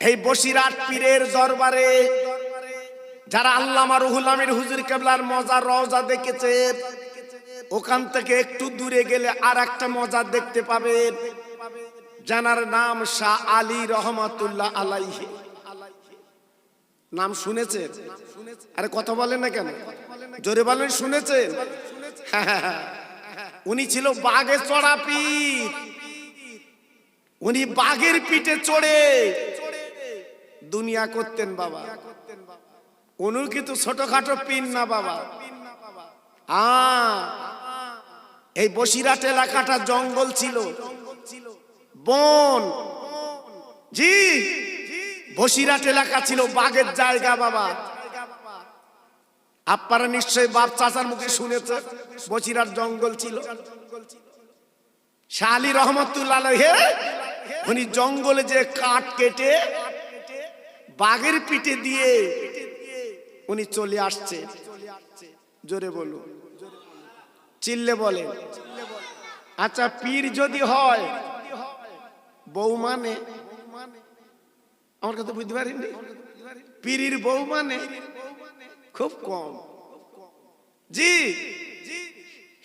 এই বসিরহাট পীরের দরবারে যারা আল্লামা রুহুল আমিন হুজুর কেবলার মজার রওজা দেখেছে, ওখান থেকে একটু দূরে গেলে আর একটা মজার দেখতে পাবেন, জানার নাম শাহ আলী রহমাতুল্লাহ আলাইহি। নাম শুনেছেন? আরে কথা বলেন না কেন, জোরে বলেন শুনেছেন? উনি ছিল বাঘে চড়া পীর। উনি বাঘের পিঠে চড়ে দুনিয়া করতেন বাবা। উনি কিন্তু ছোটখাটো পীর না বাবা। এই বসিরহাট এলাকাটা জঙ্গল ছিল, বন। জি, বসিরহাট এলাকা ছিল বাঘের জায়গা বাবা। আপনারা নিশ্চয়ই বাপ চাচার মুখে শুনেছেন বসিরহাট জঙ্গল ছিল। শাহ আলী রহমাতুল্লাহ আলাইহি উনি জঙ্গলে যে কাঠ কেটে বাঘের পিঠে দিয়ে উনি চলে আসছে। জোরে বলুন, চিল্লে বলে। আচ্ছা, পীর যদি হয় বউ মানে, আমার কথা বুঝতে পারিনি। পীরের বউ মানে খুব কম। জি,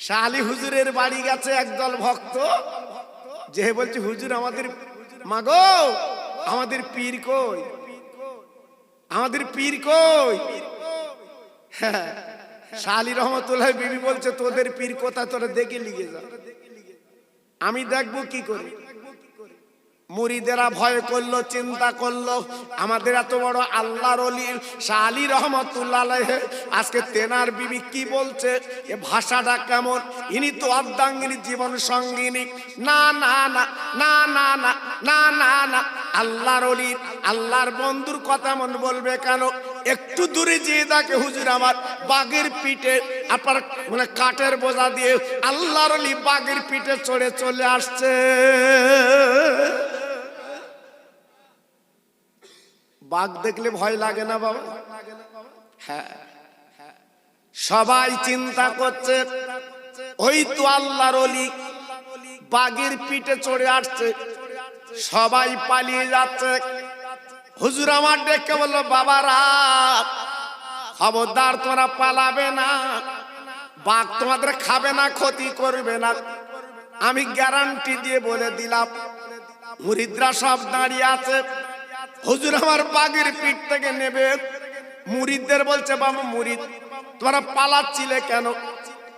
শাহ আলী হুজুরের বাড়ি গেছে একদল ভক্ত, যে বলছে হুজুর আমাদের মাগো, আমাদের পীর কই, আমাদের পীর কই। শাহ আলী রহমাতুল্লাহ বিবি বলছে তোদের পীর কোথায়, তোরা দেখে লিখে যা, আমি দেখবো কি করে। মুরিদেরা ভয় করলো, চিন্তা করলো, আমাদের এত বড় আল্লাহর ওলি শাহ আলী রহমাতুল্লাহ আলাইহি আজকে তেনার বিবি কি বলছে, এ ভাষাটা কেমন, ইনি তো অর্ধাঙ্গিনী জীবন সঙ্গিনী। না না না না না না না না না, আল্লাহর ওলি আল্লাহর বন্ধুর কথা মন বলবে কেন? একটু দূরে যেয়ে দেখে হুজুর আমার বাঘের পিঠে, আপনার মানে কাঠের বোঝা দিয়ে আল্লাহর ওলি বাঘের পিঠে চড়ে চলে আসছে। বাঘ দেখলে ভয় লাগে না বাবা? হ্যাঁ, সবাই চিন্তা করছে ওই তো আল্লাহর ওলি বাঘের পিঠে চড়ে আসছে, সবাই পালিয়ে যাচ্ছে। হুজুর আমার ডেকে বলল, বাবারা খবরদার, তোমরা পালাবে না, বাঘ তোমাদের খাবে না, ক্ষতি করবে না, আমি গ্যারান্টি দিয়ে বলে দিলাম। মুরিদরা সব দাঁড়িয়ে আছে, হুজুর আমার বাঘের পিঠ থেকে নেবে। মুরিদদের বলছে, বাবা মুরিদ তোমরা পালাচ্ছিলে কেন?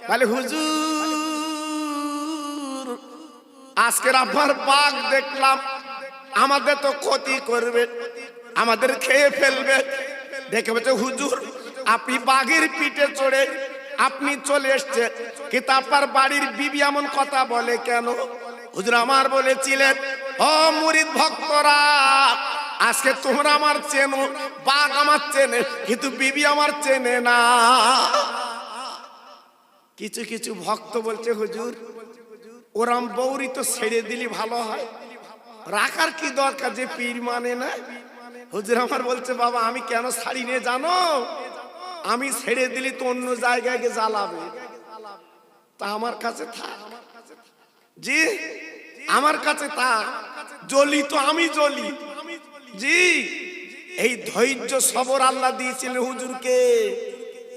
বলে হুজুর আজকের আপনার বাঘ দেখলাম, আমাদের তো ক্ষতি করবে, আমাদের খেয়ে ফেলবে। দেখে বলছে হুজুর আপনি বাঘের পিঠে চড়ে আপনি চলে এসছে, কিন্তু আপনার বাড়ির বিবি এমন কথা বলে কেন? হুজুর আমার বলেছিলেন, ও মুরিদ ভক্তরা, আজকে তোমরা আমার চেনো, বাঘ আমার চেনে, কিন্তু বিবি আমার চেনে না। কিছু কিছু ভক্ত বলছে হুজুর ওরাম বৌরি তো ছেড়ে দিলি ভালো হয়, রাখার কি দরকার, যে পীর মানে না। হুজুর আমার বলছে, বাবা আমি কেন ছাড়ি নে জানো? আমি ছেড়ে দিলি তো অন্য জায়গায় গিয়ে জ্বালাবে, তা আমার কাছে থাক। জি, আমার কাছে থাক, জ্বলি তো আমি জ্বলি। জি, এই ধৈর্য সবর আল্লাহ দিয়েছিলেন হুজুরকে।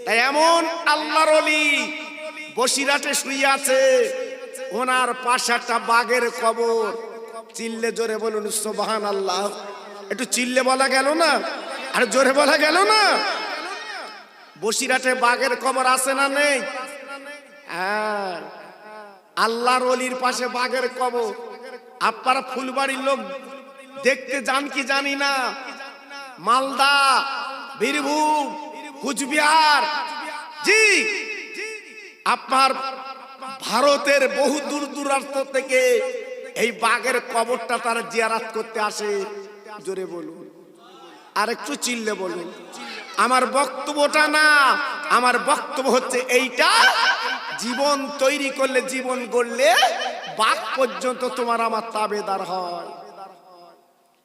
তাই এমন আল্লাহর ওলি বসিরহাটে শুয়ে আছে, ওনার পাশে একটা বাঘের কবর। চিল্লে জোরে বলুন সুবহানাল্লাহ। একটু চিল্লে বলা গেল না, আর জোরে বলা গেল না? বসিরহাটে বাঘের কবর আছে না নেই? হ্যাঁ, আল্লাহর ওলির পাশে বাঘের কবর। আপনারা ফুলবাড়ির লোক দেখতে যান কি জানি না, মালদা, বীরভূম, কুচবিহার, জি আপনার ভারতের বহু দূর দূরান্ত থেকে এই বাঘের কবরটা তারা জিয়ারত করতে আসে। জোরে বলুন, আর একটু চিল্লে বলুন। আমার বক্তব্যটা না, আমার বক্তব্য হচ্ছে এইটা, জীবন তৈরি করলে, জীবন গড়লে বাঘ পর্যন্ত তোমার আমার তাবেদার হয়।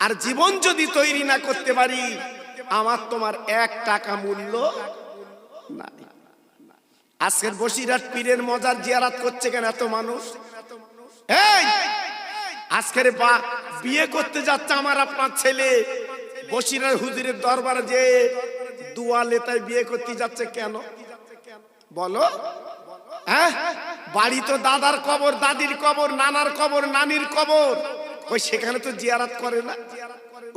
আর জীবন যদি তৈরি না করতে পারি, আমার তোমার 1 টাকা মূল্য নাই। আজকের বসিরহাট পীরের মজার জিয়ারত করছে কেন এত মানুষ? এই আজকের বিয়ে করতে যাচ্ছে আমার আপনার ছেলে, বসিরের হুজুরের দরবারে যে দুয়া লেতায় বিয়ে করতে যাচ্ছে কেন বলো? হ্যাঁ, বাড়ি তো দাদার কবর, দাদির কবর, নানার কবর, নানির কবর, ওই সেখানে তো জিয়ারত করে না,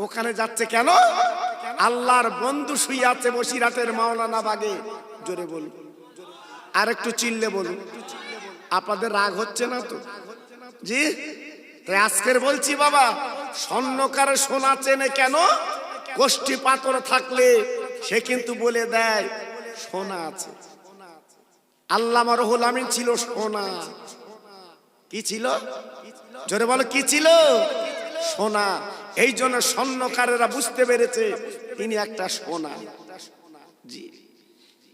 ওখানে যাচ্ছে কেন? আল্লাহর বন্ধু শুয়ে আছে বসিরহাটের মাওলানা বাগে। জোরে বলুন, আর একটু চিল্লে বলুন। আপনাদের রাগ হচ্ছে না তো? জি, তাই আজকের বলছি বাবা, স্বর্ণকারে সোনা চেনে কেন? কোষ্ঠী পাথর থাকলে সে কিন্তু বলে দেয় সোনা আছে। আল্লামা রুহুল আমিন ছিল সোনা। কি ছিল? জোরে বলো, কি ছিল? সোনা। এই জন্য স্বর্ণকারেরা বুঝতে পেরেছে তিনি একটা সোনা। জি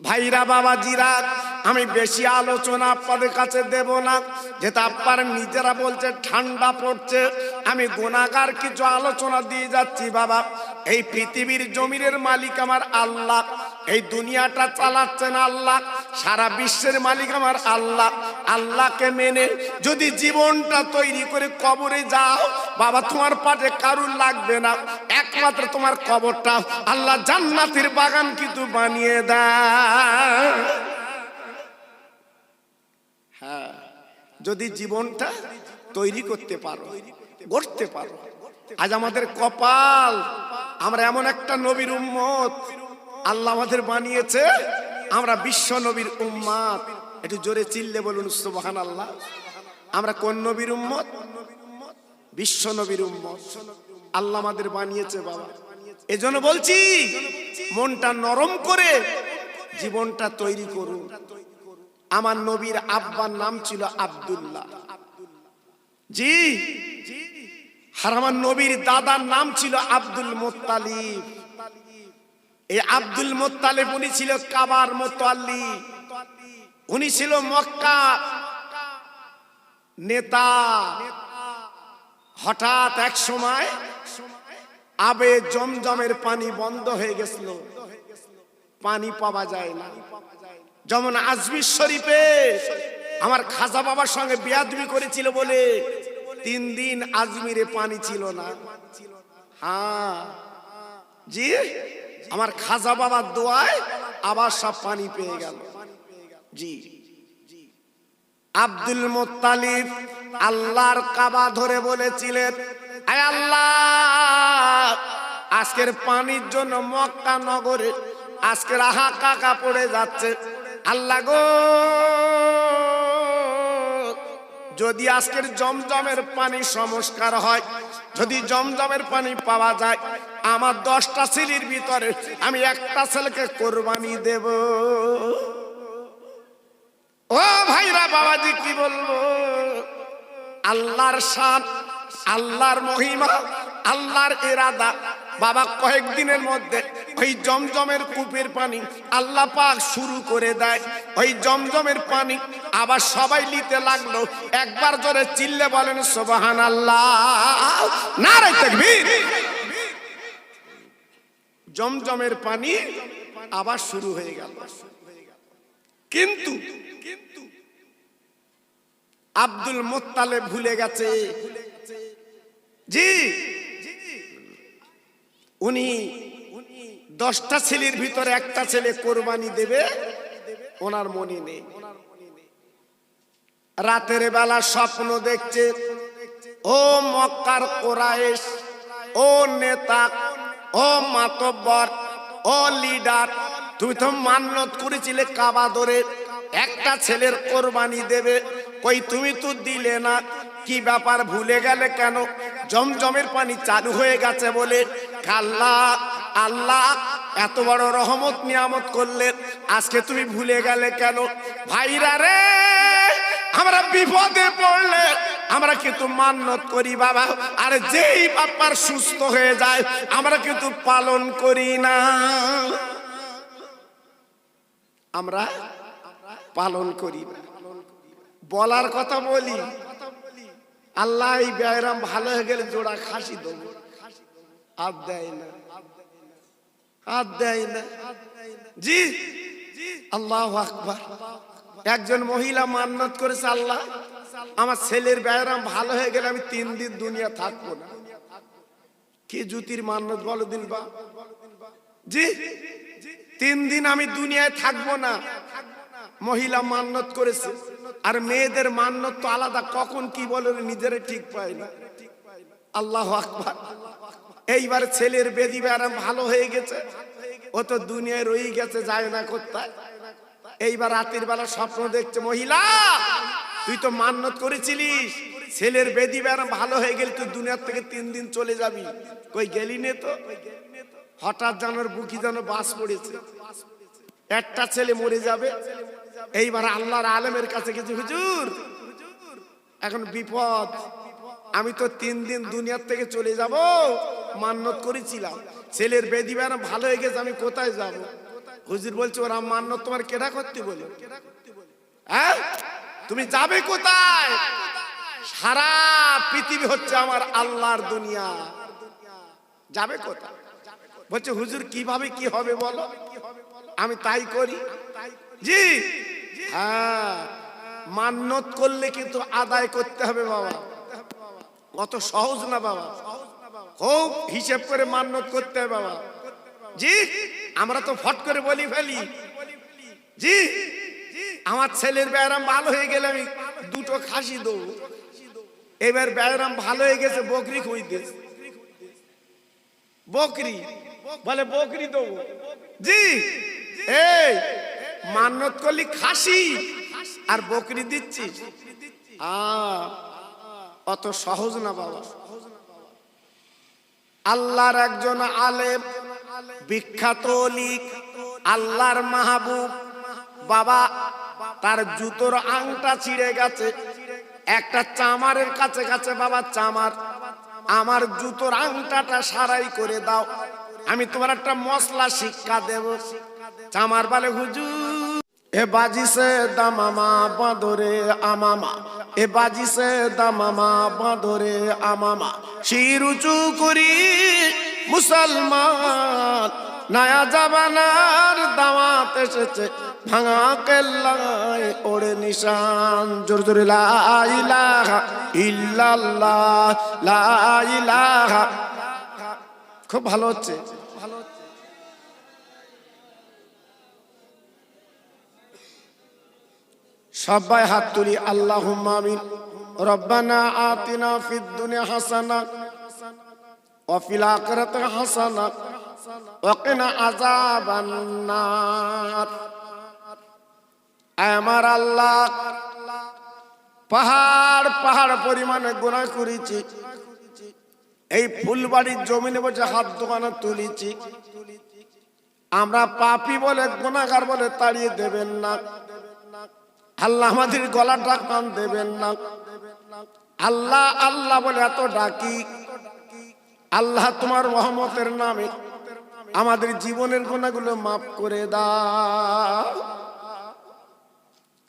ভাইরা, বাবাজিরা, আমি বেশি আলোচনা আপনাদের কাছে দেব না, যেটা আপনারা নিজেরা বলছে ঠান্ডা পড়ছে। আমি গুনাহগার কিছু আলোচনা দিয়ে যাচ্ছি। বাবা, এই পৃথিবীর জমিনের মালিক আমার আল্লাহ, এই দুনিয়াটা চালাচ্ছেন আল্লাহ, সারা বিশ্বের মালিক আমার আল্লাহ। আল্লাহকে মেনে যদি জীবনটা তৈরি করে কবরে যাও বাবা, তোমার পাশে কারুর লাগবে না, একমাত্র তোমার কবরটা আল্লাহ জান্নাতের বাগান কিন্তু বানিয়ে দেয়। হ্যাঁ, যদি জীবনটা তৈরি করতে পারো, গড়তে পারো। আজ আমাদের কপাল, আমরা এমন একটা নবীর উম্মত আল্লাহ আমাদের বানিয়েছে, আমরা বিশ্ব নবীর উম্মত। একটু জোরে চিল্লে বলুন সুবহানাল্লাহ। আমরা কোন নবীর উম্মত? বিশ্ব নবীর উম্মত। আল্লাহ আমাদের বানিয়েছে বাবা। এজন্য বলছি, মনটা নরম করে জীবনটা তৈরি করুন। আমার নবীর আব্বার নাম ছিল আব্দুল্লাহ। জি, আর আমার নবীর দাদার নাম ছিল আব্দুল মুত্তালিব। এই আব্দুল মুত্তালিব উনি ছিল কাবার মুতাল্লি, উনি ছিল মক্কা নেতা। হঠাৎ এক সময় আবে জমজমের পানি বন্ধ হয়ে গেছিল, পানি পাওয়া যায় না। যেমন আজমির শরীফে আমার খাজা বাবার সঙ্গে বেয়াদবি করেছিল বলে 3 দিন আজমিরে পানি ছিল না। হ্যাঁ জি, আমার খাজা বাবার দোয়ায় আবার সব পানি পেয়ে গেল। জি, আব্দুল মুত্তালিব আল্লাহর কাবা ধরে বলেছিলেন, আয় আল্লাহ, আজকের পানির জন্য মক্কা নগরে আজকের হাহাকার পড়ে যাচ্ছে। আল্লাহ গো, যদি আজকের জমজমের পানি সংস্কার হয়, যদি জমজমের পানি পাওয়া যায়, আমার 10টা ছেলের ভিতরে আমি একটা ছেলেকে কোরবানি দেব। ও ভাইরা, বাবাজি, কি বলবো? আল্লাহর শান, আল্লাহর মহিমা, আল্লাহর ইরাদা। বাবা, কয়েকদিনের মধ্যে ওই জমজমের কূপের পানি আল্লাহ পাক শুরু করে দেয়। ওই জমজমের পানি আবার সবাই নিতে লাগলো। একবার জোরে চিল্লে বলেন সুবহানাল্লাহ, নারে তাকবীর। জমজমের পানি আবার শুরু হয়ে গেল। কিন্তু আব্দুল মুত্তালিব ভুলে গেছে। জি, উনি 10টা ছেলের ভিতরে একটা ছেলে কোরবানি দেবে, ওনার মনে নেই। রাতের বেলা স্বপ্ন দেখছে, ও মক্কার কুরাইশ, ও নেতা, ও মাতব্বর, ও লিডার, তুমি তো মান্নত করেছিলে কাবা ধরে একটা ছেলের কোরবানি দেবে, কই তুমি তো দিলে না, কি ব্যাপার, ভুলে গেলে কেন? জমজমের পানি চালু হয়ে গেছে বলে। আল্লাহ, আল্লাহ এত বড় রহমত নিয়ামত করলে, আজকে তুমি ভুলে গেলে কেন? ভাইরা রে, আমরা বিপদে পড়লে আমরা কিন্তু মান্নত করি বাবা, আর যেই বাপার সুস্থ হয়ে যায় আমরা কিন্তু পালন করি না। আমরা পালন করি না, বলার কথা বলি। আল্লাহ এই ব্যায়াম ভালো হয়ে গেলে জোড়া খাসি দেবো, হাত দেয় না, হাত দেয় না। জি, আল্লাহু আকবার। একজন মহিলা মান্নত করেছে, আল্লাহ আমার ছেলের ব্যায়াম ভালো হয়ে গেলে আমি 3 দিন দুনিয়া থাকবো না। কি জুতির মান্নত বলো দিন বা জি 3 দিন আমি দুনিয়ায় থাকবো না, মহিলা মান্নত করেছে। আর মেয়েদের মান্নত তো আলাদা, কখন কি বলে নিজেরা ঠিক পায় না। আল্লাহু আকবার। এইবার ছেলের বেদি ব্যারাম ভালো হয়ে গেছে, ও তো দুনিয়ায় রয়ে গেছে, যায় না কোথায়। এইবার রাতের বেলা স্বপ্ন দেখছে, মহিলা তুই তো মান্নত করেছিলিস ছেলের বেদি ব্যারাম ভালো হয়ে গেলে তুই দুনিয়ার থেকে 3 দিন চলে যাবি, কই গেলি নে তো। হঠাৎ জানোর বুকি যেন বাস পড়েছে, একটা ছেলে মরে যাবে। এইবার আল্লাহর আলেমের কাছে গেছে, হুজুর এখন বিপদ, আমি তো 3 দিন দুনিয়ার থেকে চলে যাব, মান্নত করেছিলাম ছেলের বেদি ব্যারাম ভালো হয়ে গেছে, আমি কোথায় যাব? হুজুর বলছে, ওরা মান্নত তোমার কেডা করতে বলে? হ্যাঁ, তুমি যাবে কোথায়? সারা পৃথিবী হচ্ছে আমার আল্লাহর দুনিয়া, যাবে কোথায়? বলছে, হুজুর কিভাবে কি হবে বলো, আমি তাই করি। জি হ্যাঁ, মান্নত করলে কিন্তু আদায় করতে হবে বাবা, অত সহজ না বাবা, খুব হিসেব করে মান্নত করতে হবে বাবা। জি আমরা তো ফট করে বলি ফেলি, জি আমার ছেলের ব্যায়াম ভালো হয়ে গেলে আমি 2টো খাসি দেবো। এবার ব্যায়াম ভালো হয়ে গেছে, বকরি খুঁজতে, বকরি বলে বকরি দেবো। জি এই মান্নত করলি খাসি আর বকরি দিচ্ছিস, অত সহজ না বাবা। আল্লাহর একজন আলেম, বিখ্যাত ওলি, আল্লাহর মাহবুব বাবা, তার জুতোর আংটা ছিঁড়ে গেছে, একটা চামারের কাছে কাছে, বাবা চামার আমার জুতোর আংটাটা সারাই করে দাও, আমি তোমার একটা মশলা শিক্ষা দেব। চামার বলে, হুজুর এ বাজি সে দামামা বাঁধরে আমামা, এ বাজি সে দামামা বাঁধরে আমামা, শির উঁচু করি মুসলমান, নয়া জামানার দাওয়াত এসেছে, ভাঙা কেল্লায় ওড়ে নিশান। জোরে জোরে লা ইলাহা ইল্লাল্লাহ, লা ইলাহা। খুব ভালো হচ্ছে, ভালো হচ্ছে। সবাই হাত তুলি, আল্লাহুম্মা আমিন। রব্বানা আতিনা ফিদ দুনিয়া হাসানা ওয়া ফিল আখিরাতি হাসানা ওয়া কিনা আযাবান নার। আমার আল্লাহ, পাহাড় পাহাড় পরিমাণে গুনাহ করেছি, এই ফুলবাড়ির জমিনে বসে হাত দোকানে তুলেছি, আমরা পাপী বলে গুনাহগার বলে তাড়িয়ে দেবেন না আল্লাহ, আমাদের গলাটা কান দেবেন না আল্লাহ। আল্লাহ বলে এত ডাকি, আল্লাহ তোমার রহমতের নামে আমাদের জীবনের গুনাহগুলো মাফ করে দাও।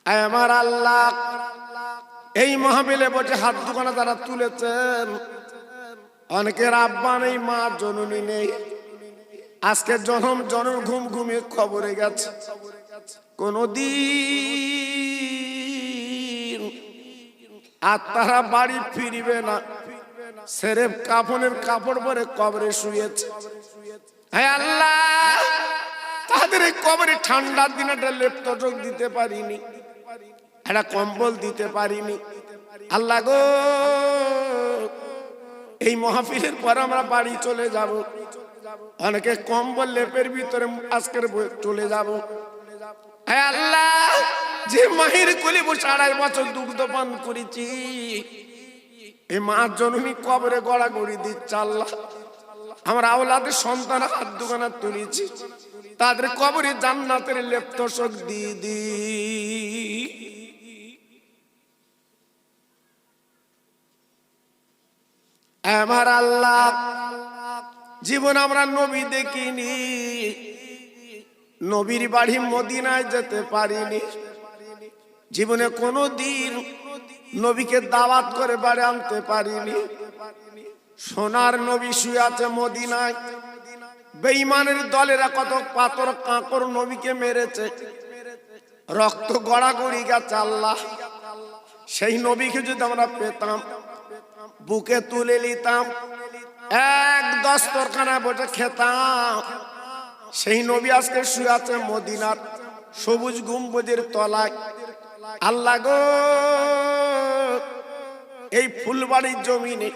আমার আল্লাহ, এই মাহফিলে বসে হাত দোকানে তারা তুলেছেন, অনেকের আব্বা নেই, মা জননী নেই, আজকে জনম জনম ঘুম ঘুমিয়ে কবরে গেছে, কোনদিন আর তারা বাড়ি ফিরবে না, সেরেফ কাফনের কাপড় পরে কবরে শুয়েছে। হে আল্লাহ, তাদের এই কবরে ঠান্ডার দিনে একটা লেপ তোষক দিতে পারিনি, একটা কম্বল দিতে পারিনি। আল্লাহ গো, এই মাহফিলের পর আমরা বাড়ি চলে যাব, অনেকে কম্বল লেপের ভিতরে আজকের চলে যাব। হে আল্লাহ, যে মায়ের কোলে বসে 2.5 বছর দুগ্ধ পান করেছি, এই মা জননী কবরে গড়াগড়ি দিচ্ছে। আল্লাহ, আমার আওলাদের সন্তান হাত দোকানে তুলেছি, তাদের কবরে জান্নাতের লেপ তোষক দিয়ে দি। আমার আল্লাহ, জীবন আমরা নবী দেখিনি, নবীর বাড়ি মদিনায় যেতে পারিনি, জীবনে কোনোদিন নবীকে দাওয়াত করে বাড়ি আনতে পারিনি। সোনার নবী শুয়ে আছে মদিনায়, বেঈমানের দলেরা কত পাথর কাঁকর নবীকে মেরেছে, রক্ত গড়াগড়ি গেছে। আল্লাহ, সেই নবীকে যদি আমরা পেতাম, বুকে তুলে নিতাম, এক দস্তরখানা বসে খেতাম। সেই নবী আজকে শুয়ে আছে মদিনার সবুজ গম্বুজের তলায়। আল্লাহ গো, এই ফুলবাড়ির জমিনে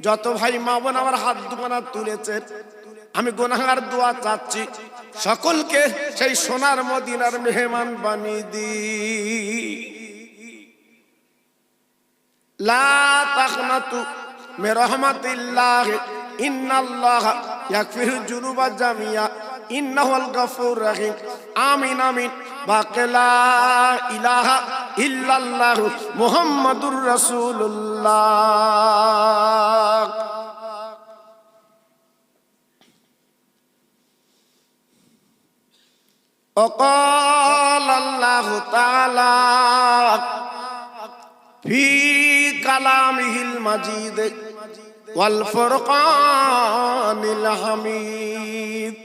যত ভাই মা বোন আমার হাত দুখানা তুলেছেন, আমি গুনাহগার দোয়া চাচ্ছি, সকলকে সেই সোনার মদিনার মেহমান বানিয়ে দি। লা তাকনাতু মির রাহমাতিল্লাহ, ইন্নাল্লাহা ইয়াগফিরু যুনুবা জামিয়া, ইন্নাহুল গফুরুর রহিম। আমিন আমিন। বাকি লা ইলাহা ইল্লাল্লাহু মুহাম্মাদুর রাসূলুল্লাহ। وقال الله تعالى في كلامه المجيد والفرقان الحميد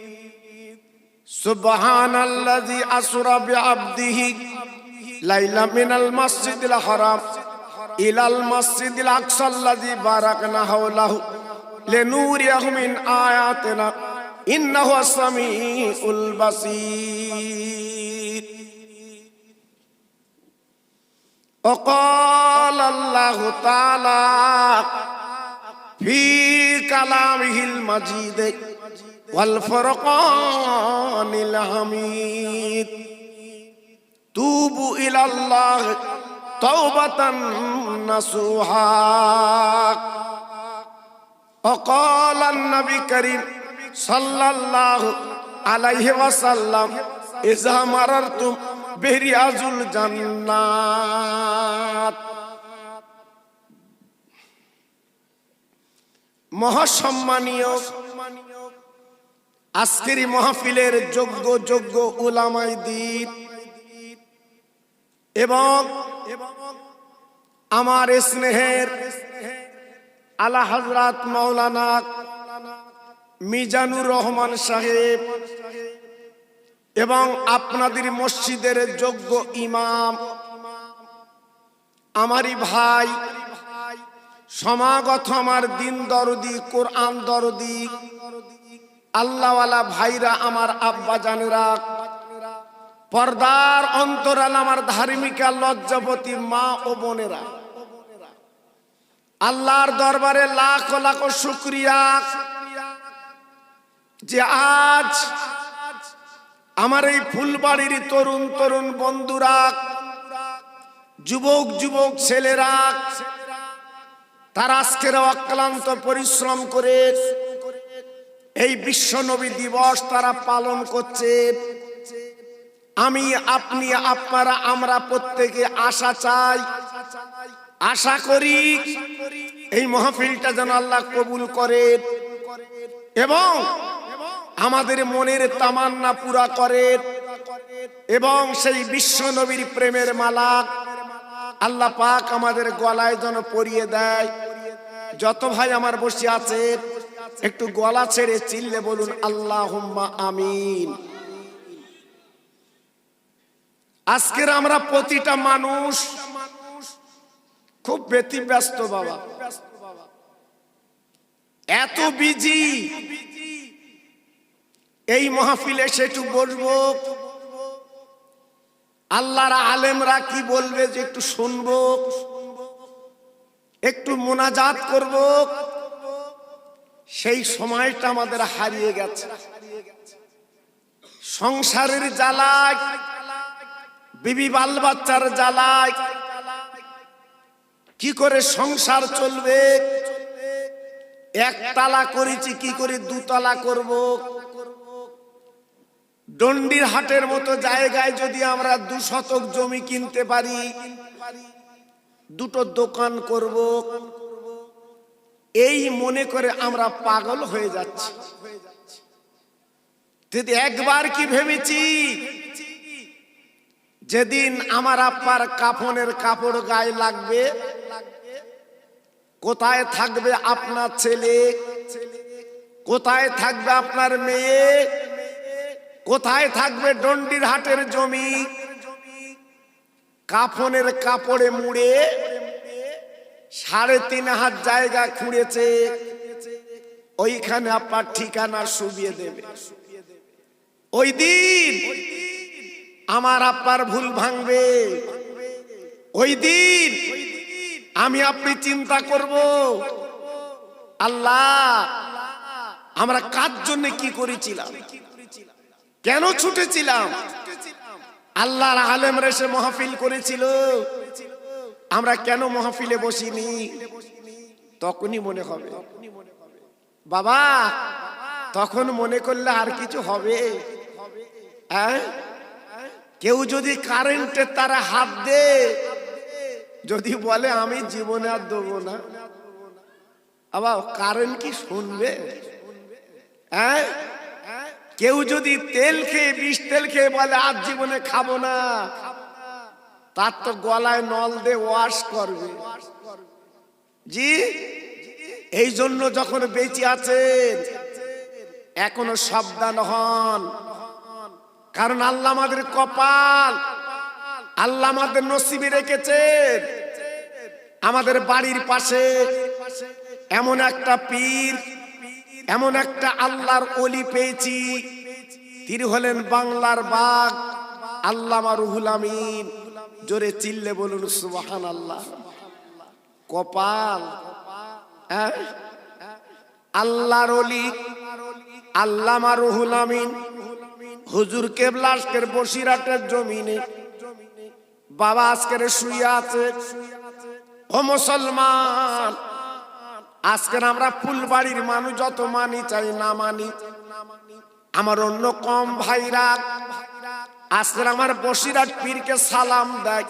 سبحان الذي أسرى بعبده ليلا من المسجد الحرام إلى المسجد الأقصى الذي باركنا حوله لنريه من آياتنا إنه السميع البصير. وقال الله تعالى في كلامه المجيد والفرقان الحميد توبوا إلى الله توبة نصوحا. وقال النبي الكريم সাল্লাল্লাহু আলাইহি ওয়াসাল্লাম ইযা মারারতুম বিরিয়াজুল জান্নাত। মহাসম্মানীয় আজকের মাহফিলের যোগ্য যোগ্য উলামায়ে দ্বীন এবং আমার স্নেহের আলা হযরত মাওলানা মিজানুর রহমান সাহেব এবং আপনাদের মসজিদের যোগ্য ইমাম, আমারই ভাই সমাগত আমার দিন দরদি, কোরআন দরদি, আল্লাহওয়ালা ভাইরা, আমার আব্বা জানেরা, পর্দার অন্তরাল আমার ধার্মিকা লজ্জাবতী মা ও বোনেরা, আল্লাহর দরবারে লাখ লাখ শুকরিয়া যে আজ আমার এই ফুলবাড়ির তরুণ তরুণ বন্ধুরা, যুবক যুবক ছেলেরা, তারা আজকের অক্লান্ত পরিশ্রম করে এই বিশ্ব নবী দিবস তারা পালন করছে। আমি, আপনি, আপনারা, আমরা প্রত্যেকে আশা চাই, আশা করি এই মাহফিলটা যেন আল্লাহ কবুল করে এবং আমাদের মনের তামান্না পুরা করে এবং সেই বিশ্ব নবীর প্রেমের মালা আল্লাহ পাক আমাদের গলায় যেন পরিয়ে দেয়। যত ভাই আমার বসে আছে একটু গলা ছেড়ে চিল্লে বলুন আল্লাহুম্মা আমিন। আজকের আমরা প্রতিটা মানুষ খুব ব্যতিব্যস্ত বাবা, এত বিজি। এই মাহফিলে সেটু বসবো, আল্লাহর আলেমরা কি বলবে যে একটু শুনবো, একটু মোনাজাত করব, সেই সময়টা আমাদের হারিয়ে গেছে। সংসারের জ্বালায়, বিবি বাল বাচ্চার জ্বালায় কি করে সংসার চলবে, একতলা করেছি কি করে দুতলা করব। ডন্ডির হাটের মতো জায়গায় যদি আমরা 2 শতক জমি কিনতে পারি, 2টো দোকান করব, এই মনে করে আমরা পাগল হয়ে যাচ্ছি। যদি একবার কি ভেবেছি, যেদিন আমার আব্বার কাফনের কাপড় গায়ে লাগবে, কোথায় থাকবে আপনার ছেলে, কোথায় থাকবে আপনার মেয়ে, কোথায় থাকবে ডন্ডির হাটের জমি, কাফনের কাপড়ে মুড়ে 3.5 হাত জায়গা খুঁড়েছে, ওইখানে আপনার ঠিকানা শুবিয়ে দেবে। ওই দিন আমার আপনার ভুল ভাঙবে। ওই দিন আমি আপনি চিন্তা করব, আল্লাহ আমরা কার জন্য কি করেছিলাম, কেন ছুটেছিলাম। আল্লাহর আলেমরা এসে মাহফিল করেছিল, আমরা কেন মাহফিলে বসিনি। তখনই মনে হবে বাবা, তখন মনে করলে আর কিছু হবে। কেউ যদি কারেন্টের তারা হাত দে, যদি বলে আমি জীবনে আর দেবো না, আবার কারেন্ট কি শুনবে? কেউ যদি তেল খেয়ে বিষ তেল খেয়ে বলে আজ জীবনে খাবো না, তার তো গলায় নল দিয়ে ওয়াশ করবে। জি, এই জন্য যখন বেঁচে আছেন এখনো সাবধান হন, কারণ আল্লাহ আমাদের কপাল, আল্লাহ আমাদের নসিবে রেখেছেন। আমাদের বাড়ির পাশে এমন একটা পীর, এমন একটা আল্লাহর ওলি পেয়েছি, তিনি হলেন বাংলার বাঘ আল্লামা রুহুল আমিন। জোরে চিল্লে বলুন সুবহানাল্লাহ। কপাল, আল্লাহর ওলি আল্লামা রুহুল আমিন হুজুর কেবলা আজকের বসিরহাটের জমিনে বাবা আজকের শুয়ে আছে। ও মুসলমান, আজকের আমরা ফুলবাড়ির মানুষ যত মানি চাই না মানি, আমার অন্য কম ভাইরা আজকের আমার বসিরহাট পীরকে সালাম দেয়,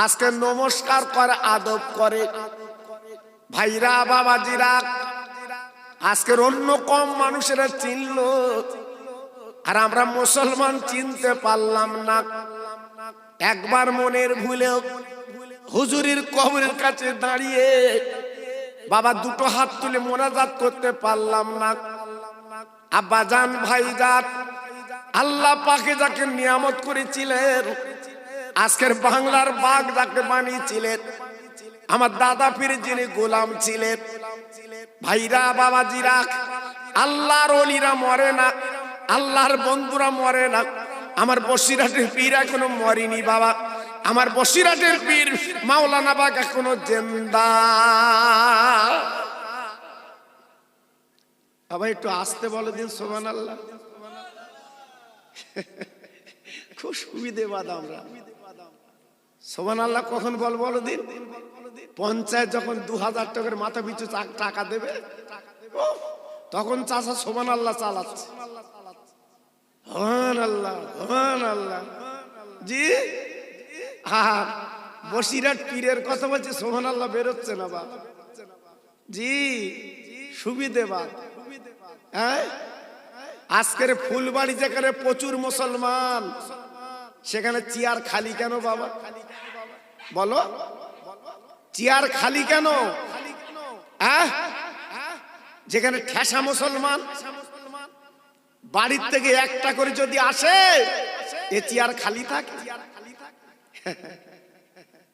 আজকে নমস্কার করে, আদব করে। ভাইরা বাবাজিরা আজকের অন্য কম মানুষেরা চিনল, আর আমরা মুসলমান চিনতে পারলাম না। একবার মনের ভুলেও হুজুরের কবরের কাছে দাঁড়িয়ে বাবা দুটো হাত তুলে মোনাজাত করতে পারলাম না। আব্বাজান ভাইজান, আল্লাহ পাকে যাকে নিয়ামত করেছিলেন, আজকের বাংলার বাঘ যাকে বানিয়েছিলেন, আমার দাদা পীর যিনি গোলাম ছিলেন। ভাইরা বাবাজিরা, আল্লাহর ওলিরা মরে না, আল্লাহর বন্ধুরা মরে না। আমার বসিরহাটের পীর এখনো মরেনি বাবা, আমার বসিরহাটের পীর মাওলানা বাগ এখনো জিন্দা। আবার একটু আসতে বলে দিন সুবহানাল্লাহ। খুব সুবিধেবাদ আমরা। সুবহানাল্লাহ কখন বলো দিন? পঞ্চায়েত যখন 2000 টাকার মাথা পিছু টাকা দেবে, তখন চাচা সুবহানাল্লাহ চালাচ্ছে। সুবহানাল্লাহ সুবহানাল্লাহ। জি, আর বসিরহাট পীরের কথা বলছে, সুবহানাল্লাহ বেরোচ্ছে না বাবা। জি, সুবিধেবাদ। আজকের ফুলবাড়ি যেখানে প্রচুর মুসলমান, সেখানে চেয়ার খালি কেন বাবা? বলো, চেয়ার খালি কেন? যেখানে ঠেসা মুসলমান, বাড়ির থেকে একটা করে যদি আসে, এ চেয়ার খালি থাকে।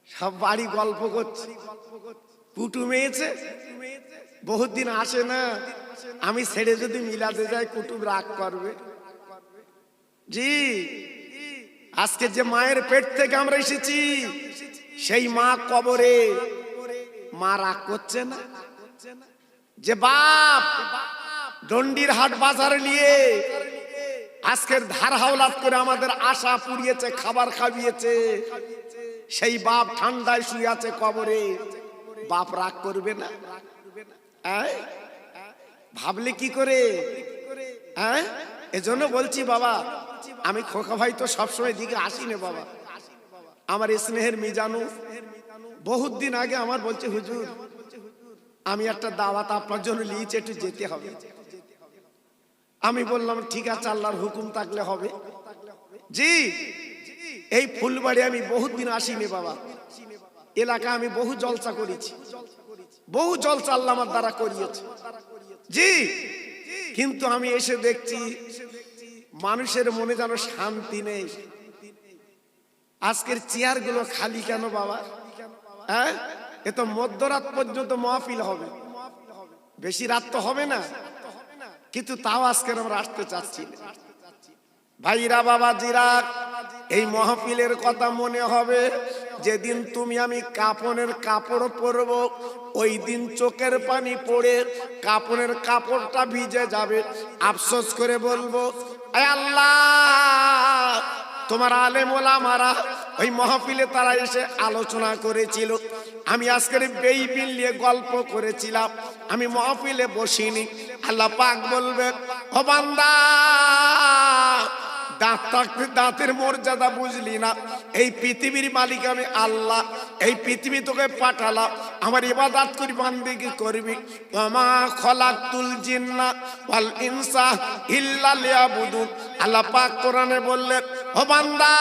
সব বাড়ি গল্প করছে, কুটুম এসেছে, বহুত দিন আসে না, আমি ছেড়ে যদি মিলাতে যাই কুটুম রাগ করবে। জি, আজকে যে মায়ের পেট থেকে আমরা এসেছি, সেই মা কবরে, মা রাগ করছে না? যে বাপ দন্ডির হাট বাজারে নিয়ে আজকের ধার হাওলাত করে আমাদের আশা পুড়িয়েছে, খাবার খাইয়েছে, সেই বাপ ঠান্ডায় শুয়ে আছে কবরে, বাপ রাগ করবে না? ভাবলে কি করে? এজন্য বলছি বাবা, আমি খোকা ভাই তো সবসময় দিকে আসি না বাবা। আমার স্নেহের মিজানু বহুত দিন আগে আমার বলছে, হুজুর আমি একটা দাওয়াত আপনার জন্য নিয়েছি, একটু যেতে হবে। আমি বললাম ঠিক আছে, আল্লাহর হুকুম থাকলে হবে। জি, এই ফুলবাড়ি আমি বহুত দিন আসিনি বাবা। এলাকা আমি বহু জলসা করেছি, বহু জলসা আল্লাহ আমার দ্বারা করিয়েছে। জি, কিন্তু আমি এসে দেখছি মানুষের মনে যেন শান্তি নেই। আজকের চেয়ার গুলো খালি কেন বাবা? এ তো মধ্যরাত পর্যন্ত মাহফিল হবে, বেশি রাত তো হবে না, কিন্তু তাও আজকে আমরা আসতে চাচ্ছি না। ভাইরা বাবাজিরা, এই মাহফিলের কথা মনে হবে যেদিন তুমি আমি কাফনের কাপড় পরব, ওই দিন চোখের পানি পড়ে কাফনের কাপড়টা ভিজে যাবে। আফসোস করে বলবো, এ আল্লাহ, তোমার আলেম ওলামারা ওই মাহফিলে তারা এসে আলোচনা করেছিল, আমি আজকের বেইবিল নিয়ে গল্প করেছিলাম, আমি মাহফিলে বসিনি। আল্লাহ পাক বলবে, ও বান্দা, দাঁতের মর্যাদা বুঝলি না? এই পৃথিবীর মালিক আমি আল্লাহ, এই পৃথিবী তোকে পাঠালাম, আমার ইবাদত করি, বান্দেগি করবি। ওমা খলাকতুল জিন্না ওয়াল ইনসা ইল্লা লিয়াবুদুন। আল্লাহ পাক কোরআনে বললেন, ও বান্দা,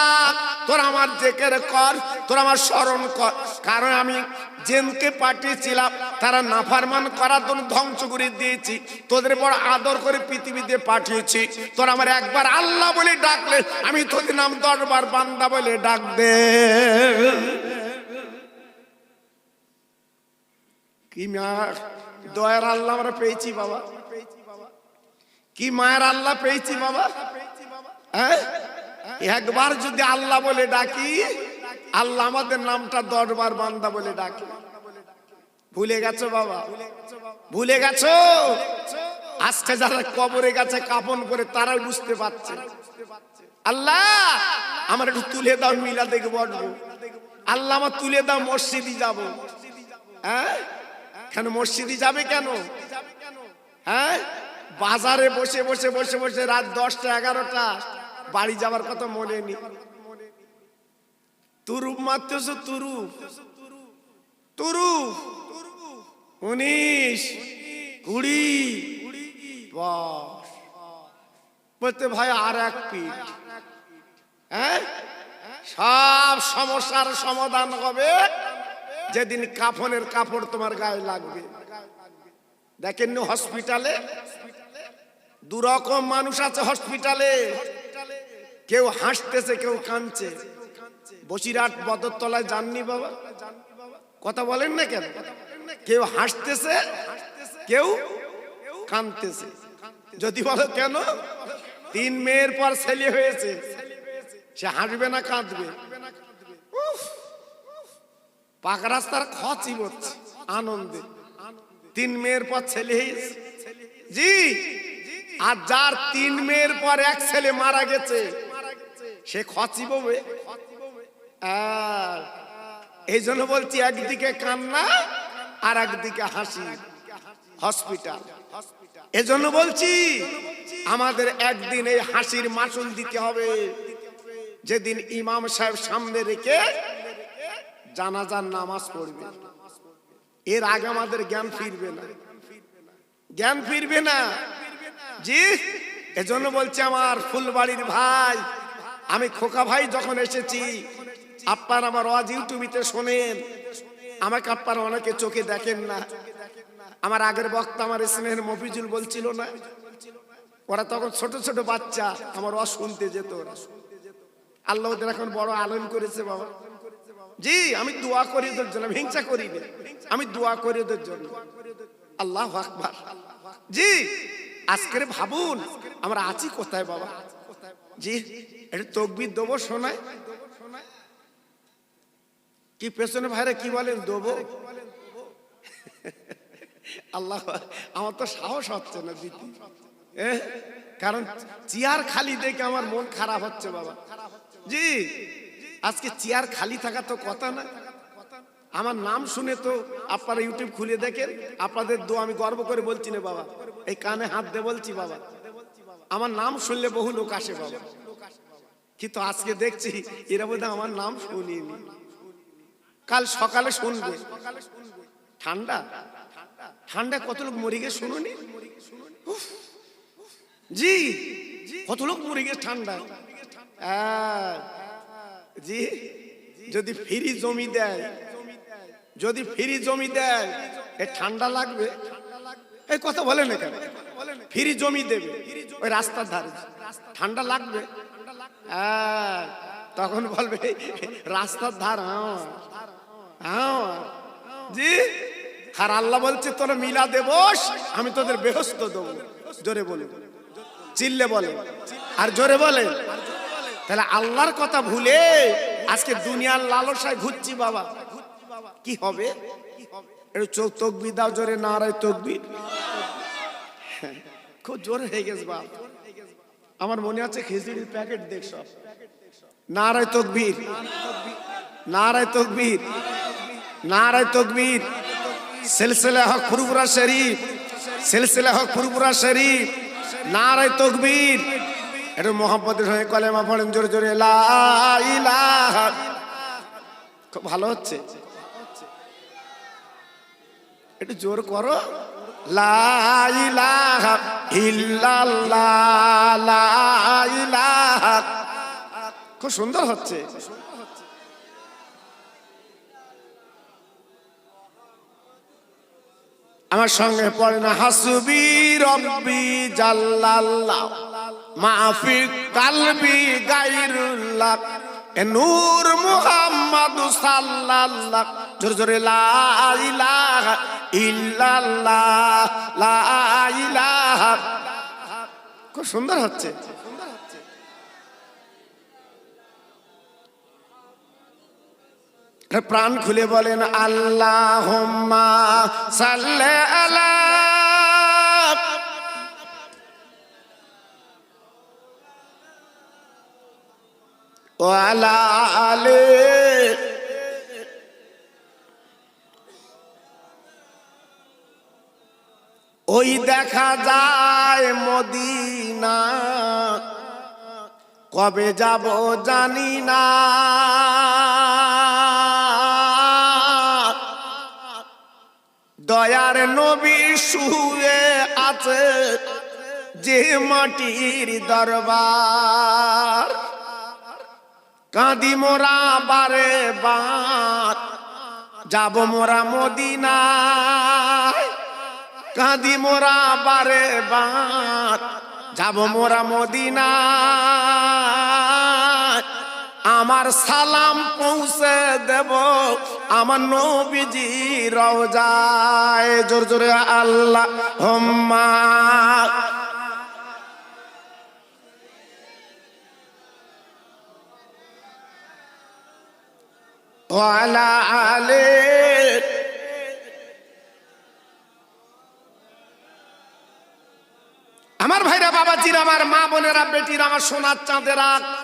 তোর আমার জিকির কর, তোর আমার স্মরণ কর, কারণ আমি জিনকে পাঠিয়েছিলাম তারা নাফরমান করার জন্য ধ্বংস করে দিয়েছি, তোদের বড় আদর করে পৃথিবীতে পাঠিয়েছি। তোর আমার একবার আল্লাহ বলে ডাকলে আমি তোদের নাম 10 বার বান্দা বলে ডাক দে। কি মায়ের দয়ার আল্লাহ আমরা পেয়েছি বাবা, কি মায়ের আল্লাহ পেয়েছি বাবা। হ্যাঁ, একবার যদি আল্লাহ বলে ডাকি, আল্লাহ আমাদের নামটা 10 বার বান্দা বলে ডাকে। ভুলে গেছো বাবা, ভুলে গেছো? আজকে যারা কবরে গেছে কাফন করে তারাই বুঝতে পারছে। আল্লাহ আমার একটু তুলে দাও, মিলাদে বসবো। আল্লাহ আমার তুলে দাও, মসজিদে যাব। হ্যাঁ, কেন মসজিদে যাবে কেন? হ্যাঁ, বাজারে বসে বসে বসে বসে রাত 10টা 11টা বাড়ি যাবার কথা মনে নেই। তুরুপ মারতেছো, তুরুপ তুরুপ 19 20 বলতে ভাই আর এক পিঠ। হ্যাঁ, সব সমস্যার সমাধান হবে যেদিন কাফনের কাপড় তোমার গায়ে লাগবে। দেখেন হসপিটালে দুরকম মানুষ আছে। হসপিটালে কেউ হাসতেছে, কেউ কাঁদছে। বসিরহাট বদরতলায় যাননি বাবা? কথা বলেন না কেন? কেউ হাসতেছে, কেউ কাঁদতেছে। যদি বলো কেন? 3 মেয়ের পর ছেলে হয়েছে, সে হাসবে না কাঁদবে? পাকা রাস্তার খচি হচ্ছে আনন্দে। 3 মেয়ের পর ছেলে হয়েছে জি, আর যার 3 মেয়ের পর এক ছেলে মারা গেছে সে খচি ববে। এই জন্য বলছি, একদিকে কান্না আর একদিকে হাসি। হসপিটাল এজন্য বলছি আমাদের একদিন এই হাসির মাসুল দিতে হবে, যেদিন ইমাম সাহেব সামনে রেখে জানাজার নামাজ পড়বে। এর আগে আমাদের জ্ঞান ফিরবে না, জ্ঞান ফিরবে না জি। এজন্য বলছি আমার ফুলবাড়ির ভাই, আমি খোকা ভাই যখন এসেছি, আপনার আমার ওয়াজ ইউটিউবিতে শোনেন, আমাকে আপনারা অনেকে চোখে দেখেন না। আমার আগের বক্তা আমার স্নেহের মফিজুল বলছিল না, ওরা তখন ছোট ছোট বাচ্চা, আমার ওয়াজ শুনতে যেত। আল্লাহ ওদের এখন বড় আলেম করেছে বাবা জি। আমি দোয়া করি ওদের জন্য, হিংসা করি না, আমি দোয়া করি ওদের জন্য। আল্লাহু আকবার জি। আজকের ভাবুন আমরা আছি কোথায় বাবা জি। এটা তাকবীর দেবো শোনায় কি? পেছনে ভাইরা কি বলেন? দেবো? আল্লাহ, আমার তো সাহস হচ্ছে না দিতে, কারণ চেয়ার খালি দেখে আমার মন খারাপ হচ্ছে বাবা জি। আজকে চেয়ার খালি থাকা তো কথা না। আমার নাম শুনে তো আপনারা ইউটিউব খুলে দেখেন, আপনাদের দোয়া আমি গর্ব করে বলছি না বাবা, এই কানে হাত দিয়ে বলছি বাবা, আমার নাম শুনলে বহু লোক আসে বাবা। কিন্তু আজকে দেখছি এরা বোধহয় আমার নাম শুনিনি, কাল সকালে শুনবে। ঠান্ডা ঠান্ডা কত লোক মরে গেছে শুনুনি জি, কত লোক মরে গেছে ঠান্ডা জি। যদি ফ্রি জমি দেয়, যদি ফ্রি জমি দেয়, এ ঠান্ডা লাগবে? এই কথা বলে না কেন? ফ্রি জমি দেবে ওই রাস্তার ধারে, ঠান্ডা লাগবে? তখন বলবে রাস্তার ধার জি। আর আল্লাহ বলছে তোরা মিলাদে বস, আমি তোদের বেহেশত দেবো। জোরে বলে, চিল্লে বলে, আর জোরে বলে। তাহলে আল্লাহর কথা ভুলে আজকে দুনিয়ার লালসায় ঘুরছি বাবা, কি হবে? একটু চোখ তকবির দাও জোরে, নারায় তকবির। খুব জোরে হয়ে গেছে বাপ, আমার মনে আছে খিচুড়ির প্যাকেট দেখ সব। নারায় তকবীর, নারায় তকবীর, নারায় তকবীর। সিলসিলা হক ফুরফুরা শরীফ, সিলসিলা হক ফুরফুরা শরীফ, নারায় তকবীর। একটু মোহাম্মদের সঙ্গে কলেমা পড়েন জোরে জোরে, লা ইলাহা। খুব ভালো হচ্ছে, একটু জোর করো, লা ইলাহা ইল্লাল্লাহ, লা ইলাহা। খুব সুন্দর হচ্ছে। আমার সঙ্গে পড়ে না, হাসবি রব্বি জাল্লাল্লাহ মাফি কালবি গায়রুল্লাহ নূর মুহাম্মদ সাল্লাল্লাহ। জোরে জোরে, লা ইলাহা ইল্লাল্লাহ, লা ইলাহা। খুব সুন্দর হচ্ছে। প্রাণ খুলে বলেন আল্লাহুম্মা সাল্লি আলা ওয়া আলা আলি ওই দেখা যায় মদিনা, কবে যাব জানি না। দয়ার নবী শুয়ে আছে যে মাটির দরবার, কাঁদি মোরা বারে বার, যাব মোরা মদিনায়। কাঁদি মোরা বারে বার, যাব মোরা মদিনায়। আমার সালাম পৌঁছে দেব আমার নবীজি রওজায়। জোর জোরে আল্লাহুম্মা ওয়া আলা আলি। আমার ভাইরা, বাবাজিরা, আমার মা বোনেরা, বেটিরা, আমার সোনার চাঁদেরা,